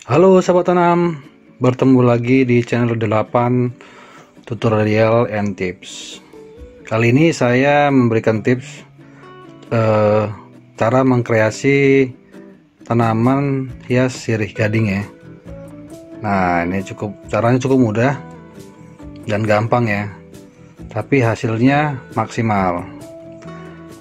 Halo sahabat tanam, bertemu lagi di channel 8 tutorial and tips. Kali ini saya memberikan tips cara mengkreasi tanaman hias sirih gading ya. Nah, ini caranya cukup mudah dan gampang ya, tapi hasilnya maksimal.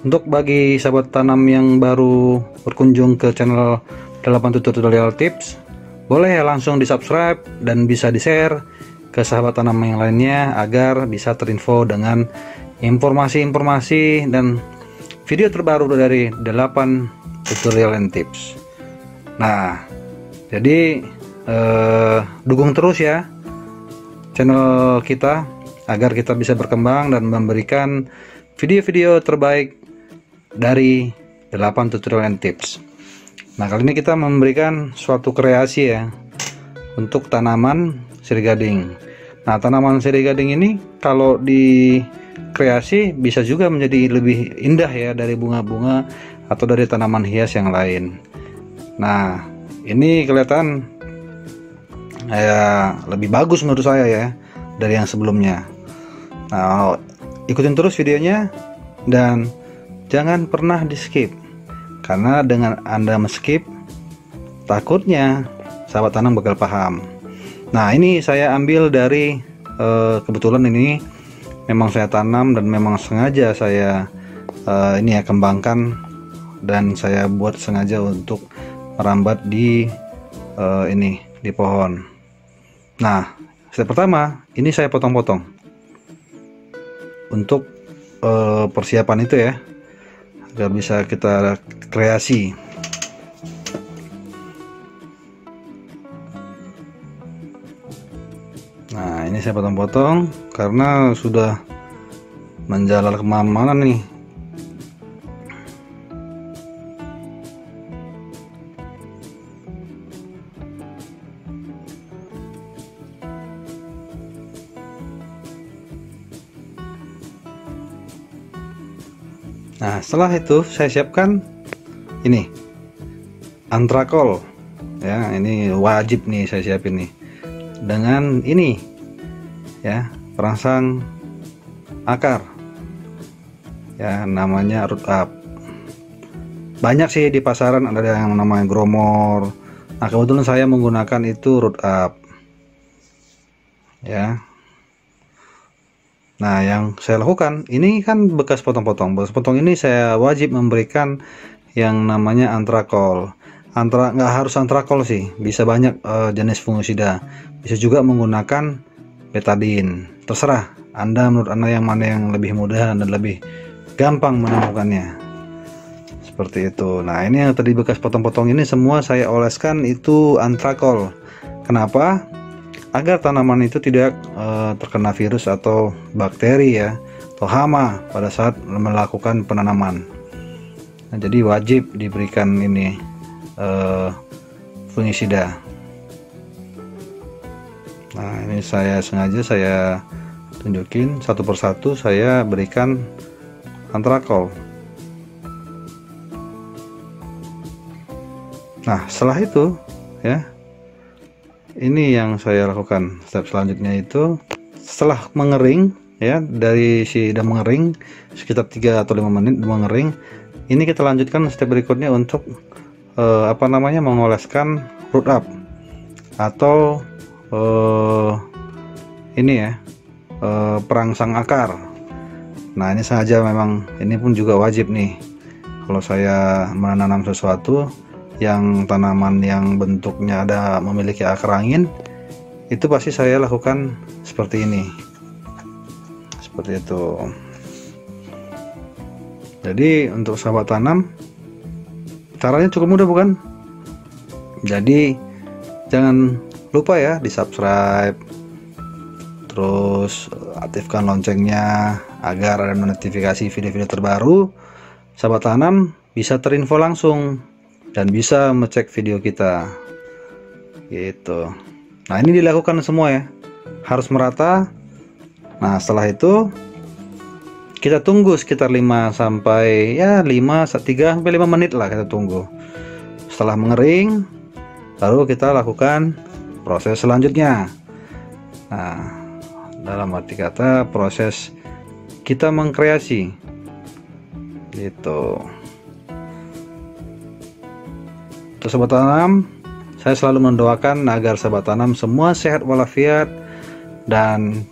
Untuk bagi sahabat tanam yang baru berkunjung ke channel 8 tutorial tips, boleh langsung di subscribe dan bisa di share ke sahabat tanam yang lainnya agar bisa terinfo dengan informasi-informasi dan video terbaru dari 8 tutorial and tips. Nah, jadi dukung terus ya channel kita agar kita bisa berkembang dan memberikan video-video terbaik dari 8 tutorial and tips. Nah, kali ini kita memberikan suatu kreasi ya untuk tanaman sirih gading. Nah, tanaman sirih gading ini kalau dikreasi bisa juga menjadi lebih indah ya dari bunga-bunga atau dari tanaman hias yang lain. Nah, ini kelihatan ya lebih bagus menurut saya ya dari yang sebelumnya. Nah, ikutin terus videonya dan jangan pernah di skip, karena dengan Anda skip takutnya sahabat tanam bakal paham. Nah, ini saya ambil dari kebetulan ini memang saya tanam dan memang sengaja saya ini ya kembangkan dan saya buat sengaja untuk merambat di ini di pohon. Nah, step pertama ini saya potong-potong untuk persiapan itu ya, agar bisa kita kreasi. Nah, ini saya potong-potong karena sudah menjalar kemana-mana nih. Nah, setelah itu saya siapkan ini antrakol ya, ini wajib nih saya siapin nih dengan ini ya, perangsang akar ya, namanya root up. Banyak sih di pasaran ada yang namanya gromor. Nah, kebetulan saya menggunakan itu root up ya. Nah, yang saya lakukan ini kan bekas potong-potong ini saya wajib memberikan yang namanya antrakol. Nggak harus antrakol sih, bisa banyak jenis fungisida, bisa juga menggunakan betadine, terserah Anda, menurut Anda yang mana yang lebih mudah dan lebih gampang menemukannya, seperti itu. Nah, ini yang tadi bekas potong-potong ini semua saya oleskan itu antrakol. Kenapa? Agar tanaman itu tidak terkena virus atau bakteri ya, atau hama pada saat melakukan penanaman. Nah, jadi wajib diberikan ini fungisida. Nah, ini saya sengaja saya tunjukin satu persatu, saya berikan antrakol. Nah, setelah itu ya, ini yang saya lakukan. Step selanjutnya itu setelah mengering ya, dari sudah mengering sekitar 3 atau 5 menit mengering, ini kita lanjutkan step berikutnya untuk mengoleskan root up atau ini ya, perangsang akar. Nah, ini sengaja memang ini pun juga wajib nih kalau saya menanam sesuatu yang tanaman yang bentuknya ada memiliki akar angin, itu pasti saya lakukan seperti ini, seperti itu. Jadi untuk sahabat tanam, caranya cukup mudah bukan? Jadi jangan lupa ya di subscribe, terus aktifkan loncengnya agar ada notifikasi video-video terbaru. Sahabat tanam bisa terinfo langsung dan bisa mengecek video kita gitu. Nah, ini dilakukan semua ya, harus merata. Nah, setelah itu kita tunggu sekitar 5 sampai 5 menit lah kita tunggu. Setelah mengering, baru kita lakukan proses selanjutnya. Nah, dalam arti kata proses kita mengkreasi gitu. Untuk sobat tanam, saya selalu mendoakan agar sobat tanam semua sehat walafiat dan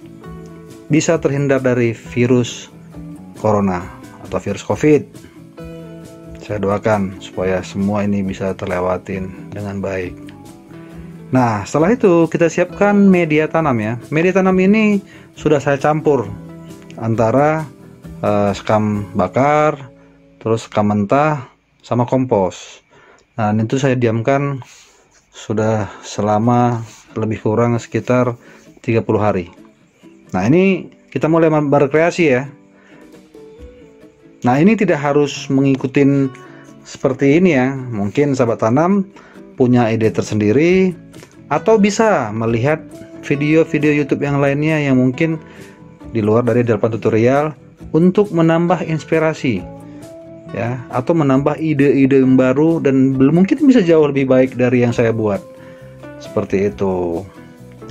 bisa terhindar dari virus corona atau virus COVID. Saya doakan supaya semua ini bisa terlewatin dengan baik. Nah, setelah itu kita siapkan media tanam ya. Media tanam ini sudah saya campur antara sekam bakar, terus sekam mentah, sama kompos. Nah, itu saya diamkan sudah selama lebih kurang sekitar 30 hari. Nah, ini kita mulai berkreasi ya. Nah, ini tidak harus mengikuti seperti ini ya. Mungkin sahabat tanam punya ide tersendiri, atau bisa melihat video-video YouTube yang lainnya yang mungkin di luar dari Delapan Tutorial untuk menambah inspirasi ya, atau menambah ide-ide yang baru dan mungkin bisa jauh lebih baik dari yang saya buat. Seperti itu.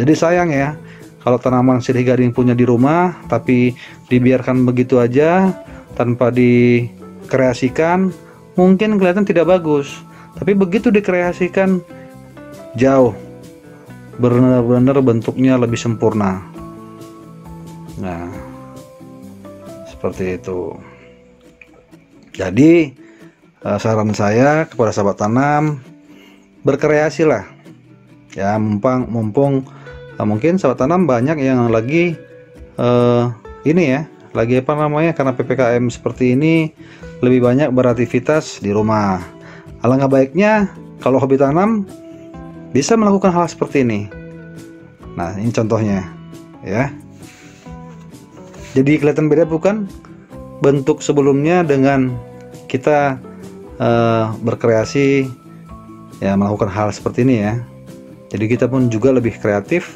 Jadi sayang ya kalau tanaman sirih gading punya di rumah tapi dibiarkan begitu aja tanpa dikreasikan, mungkin kelihatan tidak bagus. Tapi begitu dikreasikan, jauh, benar-benar bentuknya lebih sempurna. Nah, seperti itu. Jadi saran saya kepada sahabat tanam, berkreasilah ya, mumpung mungkin sahabat tanam banyak yang lagi ini ya, lagi apa namanya, karena PPKM seperti ini lebih banyak beraktivitas di rumah. Alangkah baiknya kalau hobi tanam bisa melakukan hal seperti ini. Nah, ini contohnya ya. Jadi kelihatan beda bukan bentuk sebelumnya dengan kita berkreasi ya, melakukan hal seperti ini ya. Jadi kita pun juga lebih kreatif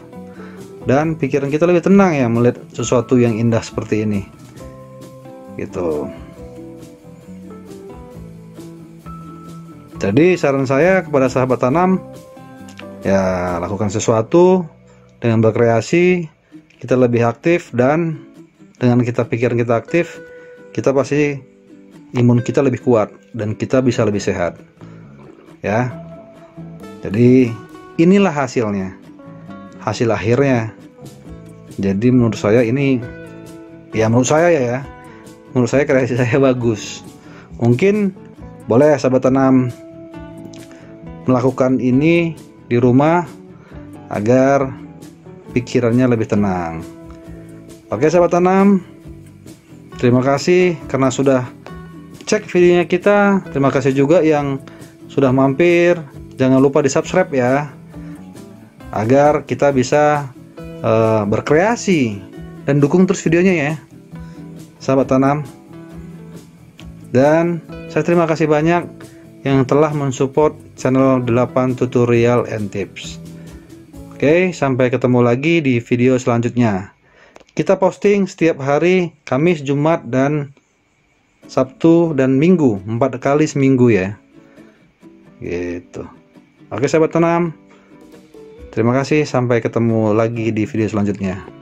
dan pikiran kita lebih tenang ya melihat sesuatu yang indah seperti ini gitu. Jadi saran saya kepada sahabat tanam ya, lakukan sesuatu dengan berkreasi, kita lebih aktif, dan dengan kita pikiran kita aktif, kita pasti imun kita lebih kuat dan kita bisa lebih sehat ya. Jadi inilah hasilnya, hasil akhirnya. Jadi menurut saya ini ya, menurut saya kreasi saya bagus. Mungkin boleh sahabat tanam melakukan ini di rumah agar pikirannya lebih tenang. Oke sahabat tanam, terima kasih karena sudah cek videonya kita. Terima kasih juga yang sudah mampir. Jangan lupa di subscribe ya, agar kita bisa berkreasi, dan dukung terus videonya ya sahabat tanam. Dan saya terima kasih banyak yang telah mensupport channel 8 Tutorial and Tips. Oke, sampai ketemu lagi di video selanjutnya. Kita posting setiap hari, Kamis, Jumat, dan Sabtu dan Minggu, 4 kali seminggu ya gitu. Oke sahabat tanam, terima kasih, sampai ketemu lagi di video selanjutnya.